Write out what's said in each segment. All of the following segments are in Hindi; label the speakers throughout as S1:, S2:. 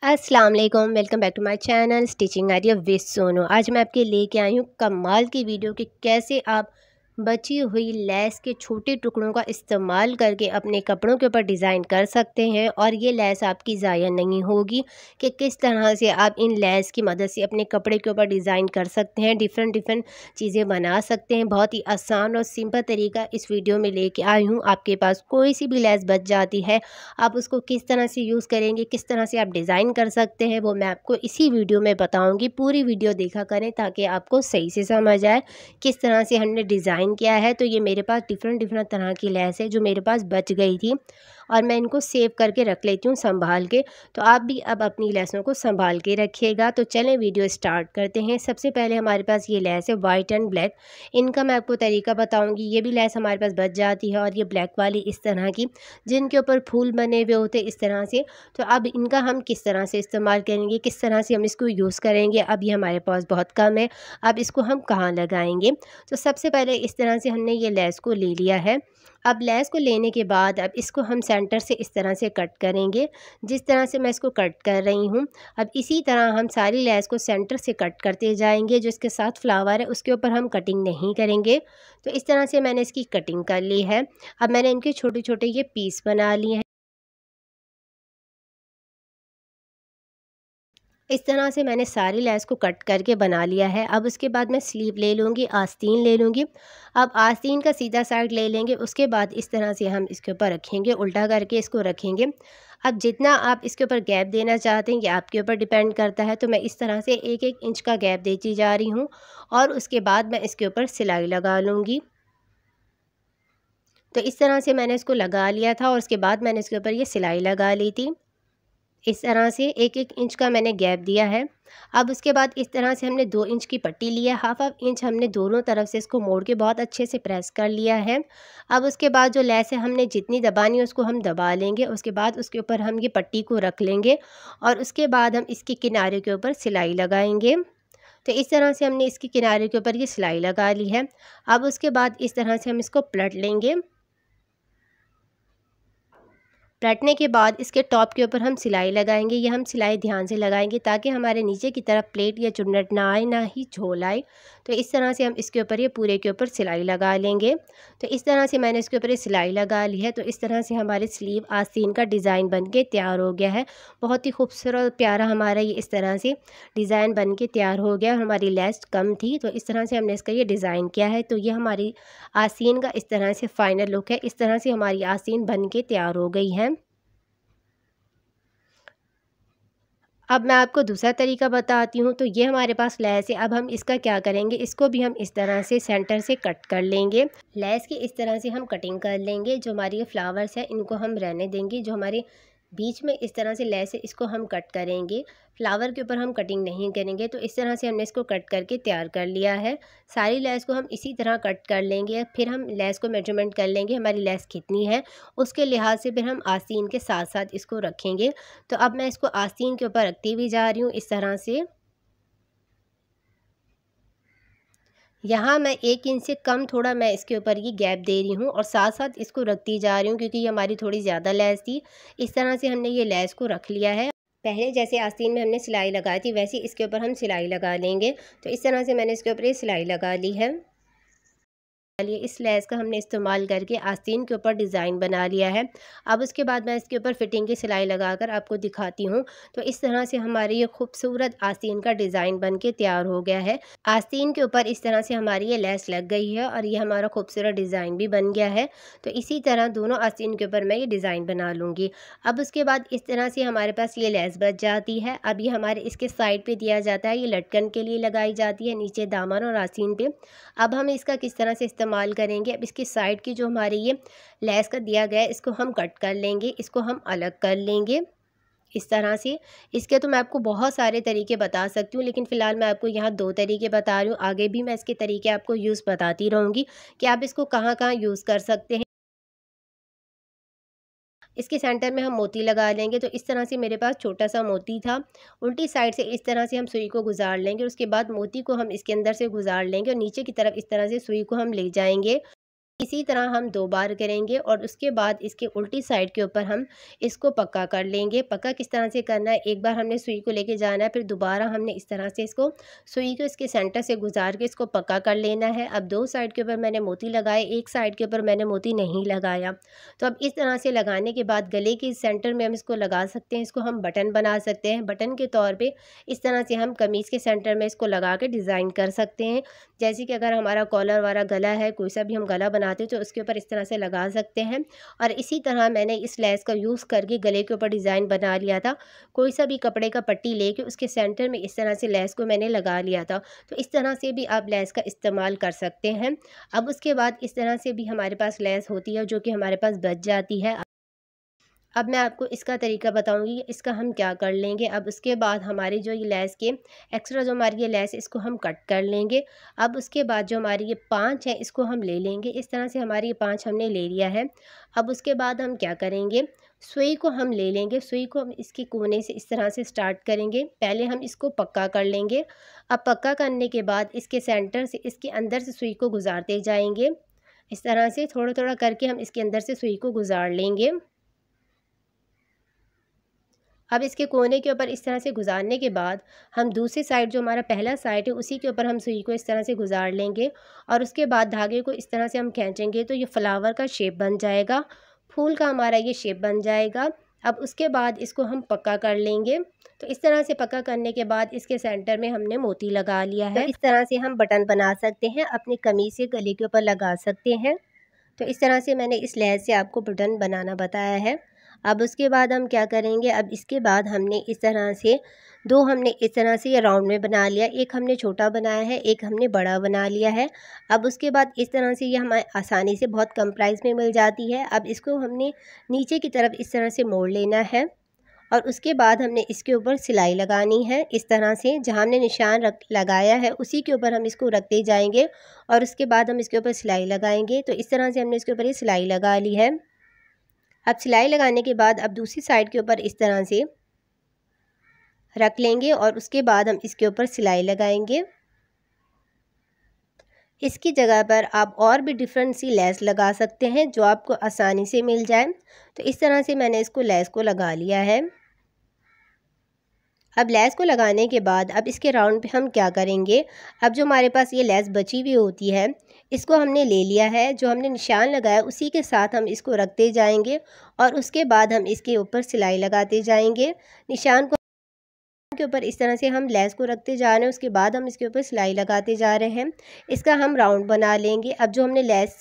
S1: अस्सलाम वालेकुम, welcome back to my channel stitching idea with Sonu. आज मैं आपके लेके आई हूँ कमाल की वीडियो कि कैसे आप बची हुई लेस के छोटे टुकड़ों का इस्तेमाल करके अपने कपड़ों के ऊपर डिज़ाइन कर सकते हैं और ये लेस आपकी ज़ाया नहीं होगी। कि किस तरह से आप इन लेस की मदद से अपने कपड़े के ऊपर डिज़ाइन कर सकते हैं, डिफरेंट डिफरेंट चीज़ें बना सकते हैं। बहुत ही आसान और सिंपल तरीका इस वीडियो में लेके आई हूँ। आपके पास कोई सी भी लेस बच जाती है, आप उसको किस तरह से यूज़ करेंगे, किस तरह से आप डिज़ाइन कर सकते हैं, वो मैं आपको इसी वीडियो में बताऊंगी। पूरी वीडियो देखा करें ताकि आपको सही से समझ आए किस तरह से हमने डिज़ाइन किया है। तो ये मेरे पास डिफरेंट डिफरेंट तरह की लेस है जो मेरे पास बच गई थी और मैं इनको सेव करके रख लेती हूँ संभाल के। तो आप भी अब अपनी लेसों को संभाल के रखिएगा। तो चलें वीडियो स्टार्ट करते हैं। सबसे पहले हमारे पास ये लेस है वाइट एंड ब्लैक। इनका मैं आपको तरीका बताऊंगी। ये भी लेस हमारे पास बच जाती है और ये ब्लैक वाली इस तरह की जिनके ऊपर फूल बने हुए होते इस तरह से। तो अब इनका हम किस तरह से इस्तेमाल करेंगे, किस तरह से हम इसको यूज़ करेंगे। अब ये हमारे पास बहुत कम है, अब इसको हम कहाँ लगाएंगे। तो सबसे पहले इस तरह से हमने ये लेस को ले लिया है। अब लेस को लेने के बाद अब इसको हम सेंटर से इस तरह से कट करेंगे, जिस तरह से मैं इसको कट कर रही हूँ। अब इसी तरह हम सारी लेस को सेंटर से कट करते जाएंगे। जो इसके साथ फ्लावर है उसके ऊपर हम कटिंग नहीं करेंगे। तो इस तरह से मैंने इसकी कटिंग कर ली है। अब मैंने इनके छोटे छोटे ये पीस बना लिए हैं। इस तरह से मैंने सारी लेस को कट करके बना लिया है। अब उसके बाद मैं स्लीव ले लूँगी, आस्तीन ले लूँगी। अब आस्तीन का सीधा साइड ले लेंगे। उसके बाद इस तरह से हम इसके ऊपर रखेंगे, उल्टा करके इसको रखेंगे। अब जितना आप इसके ऊपर गैप देना चाहते हैं ये आपके ऊपर डिपेंड करता है। तो मैं इस तरह से 1-1 इंच का गैप देती जा रही हूँ और उसके बाद मैं इसके ऊपर सिलाई लगा लूँगी। तो इस तरह से मैंने इसको लगा लिया था और उसके बाद मैंने इसके ऊपर ये सिलाई लगा ली थी। इस तरह से 1-1 इंच का मैंने गैप दिया है। अब उसके बाद इस तरह से हमने 2 इंच की पट्टी ली है। हाफ हाफ इंच हमने दोनों तरफ से इसको मोड़ के बहुत अच्छे से प्रेस कर लिया है। अब उसके बाद जो लेस है हमने जितनी दबानी है उसको हम दबा लेंगे। उसके बाद उसके ऊपर हम ये पट्टी को रख लेंगे और उसके बाद हम इसके किनारे के ऊपर सिलाई लगाएंगे। तो इस तरह से हमने इसके किनारे के ऊपर ये सिलाई लगा ली है। अब उसके बाद इस तरह से हम इसको पलट लेंगे। पलटने के बाद इसके टॉप के ऊपर हम सिलाई लगाएंगे। ये हम सिलाई ध्यान से लगाएंगे ताकि हमारे नीचे की तरफ प्लेट या चुन्नट ना आए, ना ही झोल आए। तो इस तरह से हम इसके ऊपर ये पूरे के ऊपर सिलाई लगा लेंगे। तो इस तरह से मैंने इसके ऊपर ये सिलाई लगा ली है। तो इस तरह से हमारे स्लीव आस्तीन का डिज़ाइन बन के तैयार हो गया है। बहुत ही खूबसूरत प्यारा हमारा ये इस तरह से डिज़ाइन बन के तैयार हो गया। हमारी लेस कम थी तो इस तरह से हमने इसका ये डिज़ाइन किया है। तो ये हमारी आस्तीन का इस तरह से फाइनल लुक है। इस तरह से हमारी आस्तीन बन के तैयार हो गई है। अब मैं आपको दूसरा तरीका बताती हूँ। तो ये हमारे पास लेस है। अब हम इसका क्या करेंगे, इसको भी हम इस तरह से सेंटर से कट कर लेंगे। लेस की इस तरह से हम कटिंग कर लेंगे। जो हमारी ये फ्लावर्स है इनको हम रहने देंगे। जो हमारे बीच में इस तरह से लेस है इसको हम कट करेंगे। फ्लावर के ऊपर हम कटिंग नहीं करेंगे। तो इस तरह से हमने इसको कट करके तैयार कर लिया है। सारी लेस को हम इसी तरह कट कर लेंगे। फिर हम लेस को मेजरमेंट कर लेंगे हमारी लेस कितनी है, उसके लिहाज से फिर हम आस्तीन के साथ साथ इसको रखेंगे। तो अब मैं इसको आस्तीन के ऊपर रखती हुई जा रही हूँ इस तरह से। यहाँ मैं 1 इंच से कम थोड़ा मैं इसके ऊपर ये गैप दे रही हूँ और साथ साथ इसको रखती जा रही हूँ क्योंकि ये हमारी थोड़ी ज़्यादा लेस थी। इस तरह से हमने ये लेस को रख लिया है। पहले जैसे आस्तीन में हमने सिलाई लगाई थी वैसे इसके ऊपर हम सिलाई लगा लेंगे। तो इस तरह से मैंने इसके ऊपर ये सिलाई लगा ली है। लिए इस लेस का हमने इस्तेमाल करके आस्तीन के ऊपर डिज़ाइन बना लिया है। अब उसके बाद मैं इसके ऊपर फिटिंग की सिलाई लगाकर आपको दिखाती हूँ। तो इस तरह से हमारी ये खूबसूरत आस्तीन का डिज़ाइन बन के तैयार हो गया है। आस्तीन के ऊपर इस तरह से हमारी ये लेस लग गई है और ये हमारा खूबसूरत डिज़ाइन भी बन गया है। तो इसी तरह दोनों आस्तीन के ऊपर मैं ये डिज़ाइन बना लूँगी। अब उसके बाद इस तरह से हमारे पास ये लेस बच जाती है। अब ये हमारे इसके साइड पे दिया जाता है, ये लटकन के लिए लगाई जाती है नीचे दामन और आस्तीन पे। अब हम इसका किस तरह से इस्तेमाल करेंगे, अब इसकी साइड की जो हमारी ये लेस का दिया गया है इसको हम कट कर लेंगे, इसको हम अलग कर लेंगे इस तरह से। इसके तो मैं आपको बहुत सारे तरीके बता सकती हूँ लेकिन फ़िलहाल मैं आपको यहाँ 2 तरीके बता रही हूँ। आगे भी मैं इसके तरीके आपको यूज़ बताती रहूँगी कि आप इसको कहाँ कहाँ यूज़ कर सकते हैं। इसके सेंटर में हम मोती लगा लेंगे। तो इस तरह से मेरे पास छोटा सा मोती था। उल्टी साइड से इस तरह से हम सुई को गुजार लेंगे। उसके बाद मोती को हम इसके अंदर से गुजार लेंगे और नीचे की तरफ इस तरह से सुई को हम ले जाएंगे। इसी तरह हम 2 बार करेंगे और उसके बाद इसके उल्टी साइड के ऊपर हम इसको पक्का कर लेंगे। पक्का किस तरह से करना है, एक बार हमने सुई को लेके जाना है, फिर दोबारा हमने इस तरह से इसको सुई को इसके सेंटर से गुजार के इसको पक्का कर लेना है। अब 2 साइड के ऊपर मैंने मोती लगाए, एक साइड के ऊपर मैंने मोती नहीं लगाया। तो अब इस तरह से लगाने के बाद गले के सेंटर में हम इसको लगा सकते हैं। इसको हम बटन बना सकते हैं। बटन के तौर पर इस तरह से हम कमीज़ के सेंटर में इसको लगा के डिज़ाइन कर सकते हैं। जैसे कि अगर हमारा कॉलर वाला गला है, कोई सा भी हम गला बनाते हैं तो उसके ऊपर इस तरह से लगा सकते हैं। और इसी तरह मैंने इस लेस का यूज़ करके गले के ऊपर डिज़ाइन बना लिया था। कोई सा भी कपड़े का पट्टी लेके उसके सेंटर में इस तरह से लेस को मैंने लगा लिया था। तो इस तरह से भी आप लेस का इस्तेमाल कर सकते हैं। अब उसके बाद इस तरह से भी हमारे पास लेस होती है जो कि हमारे पास बच जाती है। अब मैं आपको इसका तरीका बताऊंगी कि इसका हम क्या कर लेंगे। अब उसके बाद हमारी जो ये लेस के एक्स्ट्रा जो हमारी ये लेस इसको हम कट कर लेंगे। अब उसके बाद जो हमारी ये 5 है इसको हम ले लेंगे। इस तरह से हमारी ये 5 हमने ले लिया है। अब उसके बाद हम क्या करेंगे, सुई को हम ले लेंगे। सुई को हम इसके कोने से इस तरह से स्टार्ट करेंगे। पहले हम इसको पक्का कर लेंगे। अब पक्का करने के बाद इसके सेंटर से इसके अंदर से सुई को गुजारते जाएंगे। इस तरह से थोड़ा थोड़ा करके हम इसके अंदर से सुई को गुजार लेंगे। अब इसके कोने के ऊपर इस तरह से गुजारने के बाद हम दूसरी साइड जो हमारा पहला साइड है उसी के ऊपर हम सुई को इस तरह से गुजार लेंगे और उसके बाद धागे को इस तरह से हम खींचेंगे तो ये फ्लावर का शेप बन जाएगा, फूल का हमारा ये शेप बन जाएगा। अब उसके बाद इसको हम पक्का कर लेंगे। तो इस तरह से पक्का करने के बाद इसके सेंटर में हमने मोती लगा लिया है। तो इस तरह से हम बटन बना सकते हैं, अपनी कमीज से गले के ऊपर लगा सकते हैं। तो इस तरह से मैंने इस लेस से आपको बटन बनाना बताया है। अब उसके बाद हम क्या करेंगे, अब इसके बाद हमने इस तरह से हमने इस तरह से ये राउंड में बना लिया, एक हमने छोटा बनाया है, एक हमने बड़ा बना लिया है। अब उसके बाद इस तरह से ये हमें आसानी से बहुत कम प्राइस में मिल जाती है। अब इसको हमने नीचे की तरफ इस तरह से मोड़ लेना है और उसके बाद हमने इसके ऊपर सिलाई लगानी है। इस तरह से जहाँ हमने निशान लगाया है उसी के ऊपर हम इसको रखते जाएंगे और उसके बाद हम इसके ऊपर सिलाई लगाएंगे। तो इस तरह से हमने इसके ऊपर ये सिलाई लगा ली है। अब सिलाई लगाने के बाद अब दूसरी साइड के ऊपर इस तरह से रख लेंगे और उसके बाद हम इसके ऊपर सिलाई लगाएंगे। इसकी जगह पर आप और भी डिफरेंट सी लेस लगा सकते हैं जो आपको आसानी से मिल जाए। तो इस तरह से मैंने इसको लेस को लगा लिया है। अब लेस को लगाने के बाद अब इसके राउंड पे हम क्या करेंगे, अब जो हमारे पास ये लेस बची हुई होती है इसको हमने ले लिया है, जो हमने निशान लगाया उसी के साथ हम इसको रखते जाएंगे और उसके बाद हम इसके ऊपर सिलाई लगाते जाएंगे। निशान को के ऊपर इस तरह से हम लेस को रखते जा रहे हैं, उसके बाद हम इसके ऊपर सिलाई लगाते जा रहे हैं। इसका हम राउंड बना लेंगे। अब जो हमने लेस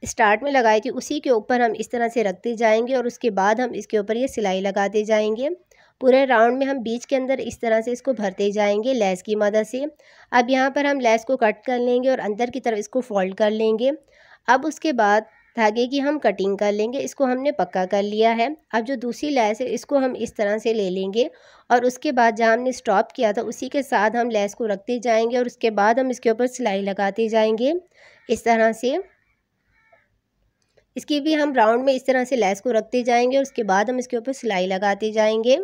S1: स्टार्ट में लगाई थी उसी के ऊपर हम इस तरह से रखते जाएंगे और उसके बाद हम इसके ऊपर ये सिलाई लगाते जाएंगे। पूरे राउंड में हम बीच के अंदर इस तरह से इसको भरते जाएंगे लेस की मदद से। अब यहाँ पर हम लेस को कट कर लेंगे और अंदर की तरफ इसको फोल्ड कर लेंगे। अब उसके बाद धागे की हम कटिंग कर लेंगे। इसको हमने पक्का कर लिया है। अब जो दूसरी लेस है इसको हम इस तरह से ले लेंगे और उसके बाद जहाँ हमने स्टॉप किया था उसी के साथ हम लेस को रखते जाएंगे और उसके बाद हम इसके ऊपर सिलाई लगाते जाएंगे। इस तरह से इसकी भी हम राउंड में इस तरह से लेस को रखते जाएंगे और उसके बाद हम इसके ऊपर सिलाई लगाते जाएंगे।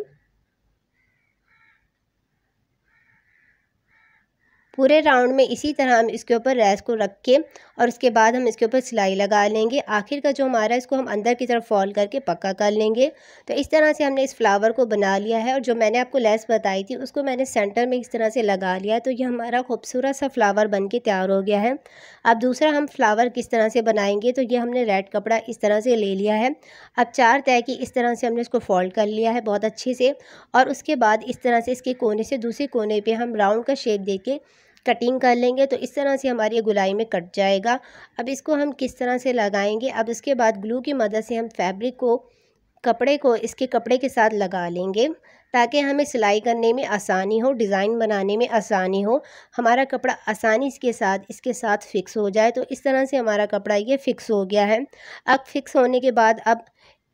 S1: पूरे राउंड में इसी तरह हम इसके ऊपर लेस को रख के और उसके बाद हम इसके ऊपर सिलाई लगा लेंगे। आखिर का जो हमारा इसको हम अंदर की तरफ फॉल करके पक्का कर लेंगे। तो इस तरह से हमने इस फ्लावर को बना लिया है और जो मैंने आपको लेस बताई थी उसको मैंने सेंटर में इस तरह से लगा लिया। तो ये हमारा खूबसूरत सा फ्लावर बन के तैयार हो गया है। अब दूसरा हम फ्लावर किस तरह से बनाएंगे, तो ये हमने रेड कपड़ा इस तरह से ले लिया है। अब 4 तह की इस तरह से हमने इसको फोल्ड कर लिया है बहुत अच्छे से और उसके बाद इस तरह से इसके कोने से दूसरे कोने पर हम राउंड का शेप दे के कटिंग कर लेंगे। तो इस तरह से हमारी गुलाई में कट जाएगा। अब इसको हम किस तरह से लगाएंगे, अब इसके बाद ग्लू की मदद से हम फैब्रिक को कपड़े को इसके कपड़े के साथ लगा लेंगे ताकि हमें सिलाई करने में आसानी हो, डिज़ाइन बनाने में आसानी हो, हमारा कपड़ा आसानी इसके साथ फिक्स हो जाए। तो इस तरह से हमारा कपड़ा ये फिक्स हो गया है। अब फिक्स होने के बाद अब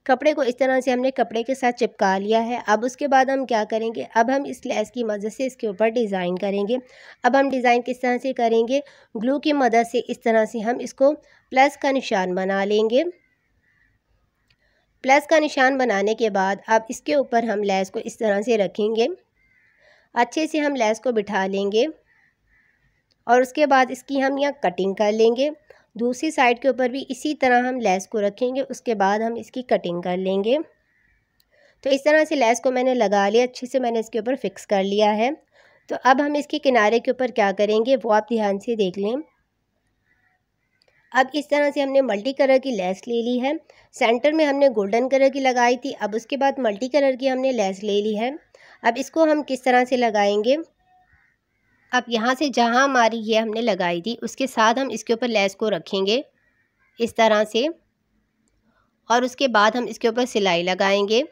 S1: कपड़े को इस तरह से हमने कपड़े के साथ चिपका लिया है। अब उसके बाद हम क्या करेंगे, अब हम इस लेस की मदद से इसके ऊपर डिज़ाइन करेंगे। अब हम डिज़ाइन किस तरह से करेंगे, ग्लू की मदद से इस तरह से हम इसको प्लस का निशान बना लेंगे। प्लस का निशान बनाने के बाद अब इसके ऊपर हम लेस को इस तरह से रखेंगे, अच्छे से हम लेस को बिठा लेंगे और उसके बाद इसकी हम यहाँ कटिंग कर लेंगे। दूसरी साइड के ऊपर भी इसी तरह हम लेस को रखेंगे, उसके बाद हम इसकी कटिंग कर लेंगे। तो इस तरह से लेस को मैंने लगा लिया, अच्छे से मैंने इसके ऊपर फिक्स कर लिया है। तो अब हम इसके किनारे के ऊपर क्या करेंगे वो आप ध्यान से देख लें। अब इस तरह से हमने मल्टी कलर की लेस ले ली है, सेंटर में हमने गोल्डन कलर की लगाई थी। अब उसके बाद मल्टी कलर की हमने लेस ले ली है। अब इसको हम किस तरह से लगाएंगे, अब यहाँ से जहाँ हमारी ये हमने लगाई थी उसके साथ हम इसके ऊपर लेस को रखेंगे इस तरह से, और उसके बाद हम इसके ऊपर सिलाई लगाएंगे।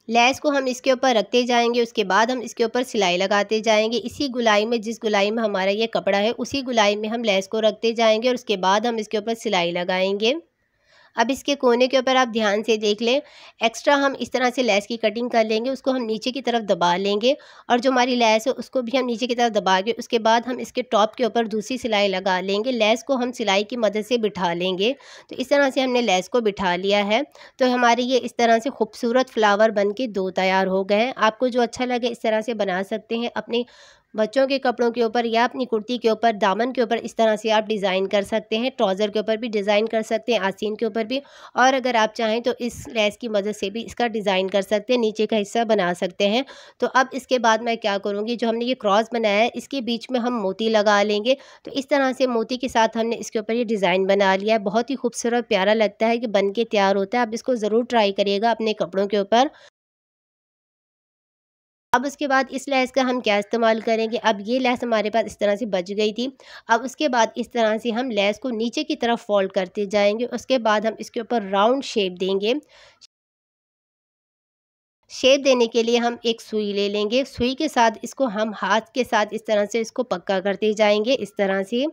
S1: लेस को हम इसके ऊपर रखते जाएंगे, उसके बाद हम इसके ऊपर सिलाई लगाते जाएंगे। इसी गुलाई में, जिस गुलाई में हमारा ये कपड़ा है उसी गुलाई में हम लेस को रखते जाएंगे और उसके बाद हम इसके ऊपर सिलाई लगाएंगे। अब इसके कोने के ऊपर आप ध्यान से देख लें, एक्स्ट्रा हम इस तरह से लेस की कटिंग कर लेंगे, उसको हम नीचे की तरफ दबा लेंगे और जो हमारी लेस है उसको भी हम नीचे की तरफ दबा के उसके बाद हम इसके टॉप के ऊपर दूसरी सिलाई लगा लेंगे। लेस को हम सिलाई की मदद से बिठा लेंगे। तो इस तरह से हमने लेस को बिठा लिया है। तो हमारे ये इस तरह से खूबसूरत फ्लावर बन के दो तैयार हो गए हैं। आपको जो अच्छा लगे इस तरह से बना सकते हैं। अपने बच्चों के कपड़ों के ऊपर या अपनी कुर्ती के ऊपर, दामन के ऊपर इस तरह से आप डिज़ाइन कर सकते हैं। ट्राउज़र के ऊपर भी डिज़ाइन कर सकते हैं, आस्तीन के ऊपर भी, और अगर आप चाहें तो इस लेस की मदद से भी इसका डिज़ाइन कर सकते हैं, नीचे का हिस्सा बना सकते हैं। तो अब इसके बाद मैं क्या करूँगी, जो हमने ये क्रॉस बनाया है इसके बीच में हम मोती लगा लेंगे। तो इस तरह से मोती के साथ हमने इसके ऊपर ये डिज़ाइन बना लिया है। बहुत ही खूबसूरत प्यारा लगता है कि बन के तैयार होता है। आप इसको ज़रूर ट्राई करिएगा अपने कपड़ों के ऊपर। अब उसके बाद इस लेस का हम क्या इस्तेमाल करेंगे, अब ये लेस हमारे पास इस तरह से बच गई थी। अब उसके बाद इस तरह से हम लेस को नीचे की तरफ फोल्ड करते जाएंगे। उसके बाद हम इसके ऊपर राउंड शेप देंगे। शेप देने के लिए हम एक सुई ले लेंगे, सुई के साथ इसको हम हाथ के साथ इस तरह से इसको पक्का करते जाएंगे इस तरह से।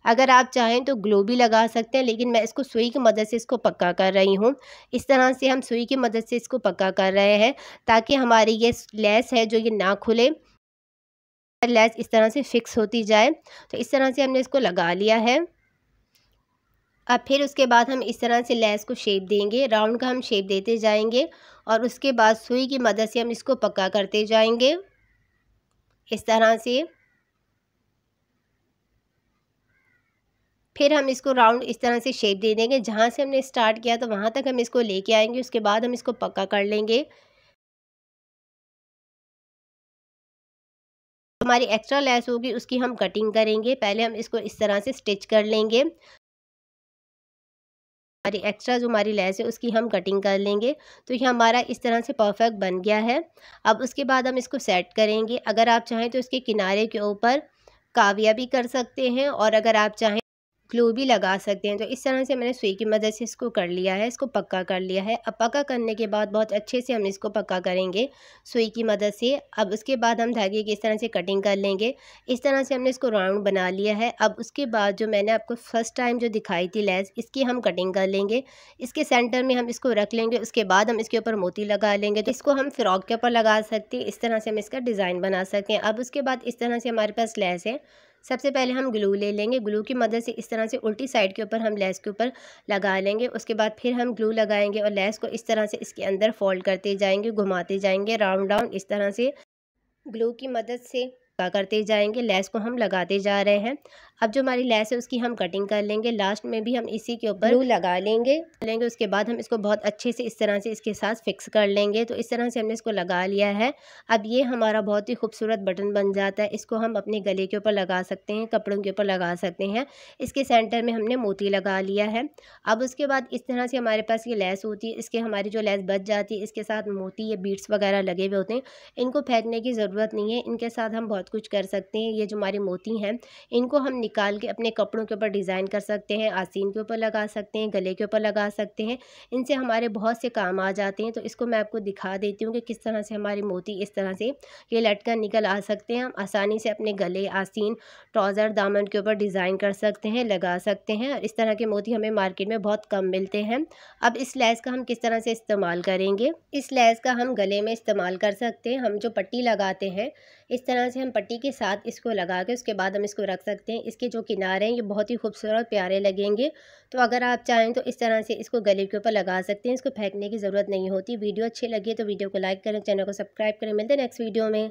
S1: अगर आप चाहें तो ग्लू भी लगा सकते हैं, लेकिन मैं इसको सुई की मदद से इसको पक्का कर रही हूँ। इस तरह से हम सुई की मदद से इसको पक्का कर रहे हैं ताकि हमारी ये लेस है जो ये ना खुले, लेस इस तरह से फिक्स होती जाए। तो इस तरह से हमने इसको लगा लिया है। अब फिर उसके बाद हम इस तरह से लेस को शेप देंगे, राउंड का हम शेप देते जाएंगे और उसके बाद सुई की मदद से हम इसको पक्का करते जाएंगे इस तरह से। फिर हम इसको राउंड इस तरह से शेप दे देंगे, जहाँ से हमने स्टार्ट किया तो वहाँ तक हम इसको लेके आएंगे। उसके बाद हम इसको पक्का कर लेंगे। हमारी एक्स्ट्रा लेस होगी उसकी हम कटिंग करेंगे। पहले हम इसको इस तरह से स्टिच कर लेंगे। हमारी एक्स्ट्रा जो हमारी लेस है उसकी हम कटिंग कर लेंगे। तो ये हमारा इस तरह से परफेक्ट बन गया है। अब उसके बाद हम इसको सेट करेंगे। अगर आप चाहें तो इसके किनारे के ऊपर काविया भी कर सकते हैं और अगर आप चाहें ग्लू भी लगा सकते हैं। तो इस तरह से मैंने सुई की मदद से इसको कर लिया है, इसको पक्का कर लिया है। अब पक्का करने के बाद बहुत अच्छे से हम इसको पक्का करेंगे सुई की मदद से। अब उसके बाद हम धागे की इस तरह से कटिंग कर लेंगे। इस तरह से हमने इसको राउंड बना लिया है। अब उसके बाद जो मैंने आपको फर्स्ट टाइम जो दिखाई थी लेस, इसकी हम कटिंग कर लेंगे। इसके सेंटर में हम इसको रख लेंगे, उसके बाद हम इसके ऊपर मोती लगा लेंगे। तो इसको हम फ्रॉक के ऊपर लगा सकते हैं, इस तरह से हम इसका डिज़ाइन बना सकते हैं। अब उसके बाद इस तरह से हमारे पास लेस है। सबसे पहले हम ग्लू ले लेंगे, ग्लू की मदद से इस तरह से उल्टी साइड के ऊपर हम लेस के ऊपर लगा लेंगे। उसके बाद फिर हम ग्लू लगाएंगे और लेस को इस तरह से इसके अंदर फोल्ड करते जाएंगे, घुमाते जाएंगे राउंड राउंड इस तरह से ग्लू की मदद से क्या करते जाएंगे, लेस को हम लगाते जा रहे हैं। अब जो हमारी लेस है उसकी हम कटिंग कर लेंगे। लास्ट में भी हम इसी के ऊपर ग्लू लगा लेंगे। उसके बाद हम इसको बहुत अच्छे से इस तरह से इसके साथ फिक्स कर लेंगे। तो इस तरह से हमने इसको लगा लिया है। अब ये हमारा बहुत ही खूबसूरत बटन बन जाता है। इसको हम अपने गले के ऊपर लगा सकते हैं, कपड़ों के ऊपर लगा सकते हैं। इसके सेंटर में हमने मोती लगा लिया है। अब उसके बाद इस तरह से हमारे पास ये लेस होती है, इसके हमारी जो लेस बच जाती है इसके साथ मोती या बीड्स वगैरह लगे हुए होते हैं। इनको फेंकने की ज़रूरत नहीं है, इनके साथ हम बहुत कुछ कर सकते हैं। ये जो हमारे मोती हैं इनको हम निकाल के अपने कपड़ों के ऊपर डिज़ाइन कर सकते हैं, आस्तीन के ऊपर लगा सकते हैं, गले के ऊपर लगा सकते हैं। इनसे हमारे बहुत से काम आ जाते हैं। तो इसको मैं आपको दिखा देती हूँ कि किस तरह से हमारी मोती इस तरह से ये लटकन निकल आ सकते हैं। हम आसानी से अपने गले, आस्तीन, ट्राउज़र, दामन के ऊपर डिज़ाइन कर सकते हैं, लगा सकते हैं। इस तरह के मोती हमें मार्केट में बहुत कम मिलते हैं। अब इस लेस का हम किस तरह से इस्तेमाल करेंगे, इस लेस का हम गले में इस्तेमाल कर सकते हैं। हम जो पट्टी लगाते हैं इस तरह से हम पट्टी के साथ इसको लगा के उसके बाद हम इसको रख सकते हैं। इसके जो किनारे हैं ये बहुत ही खूबसूरत प्यारे लगेंगे। तो अगर आप चाहें तो इस तरह से इसको गले के ऊपर लगा सकते हैं। इसको फेंकने की ज़रूरत नहीं होती। वीडियो अच्छी लगी तो वीडियो को लाइक करें, चैनल को सब्सक्राइब करें। मिलते हैं नेक्स्ट वीडियो में।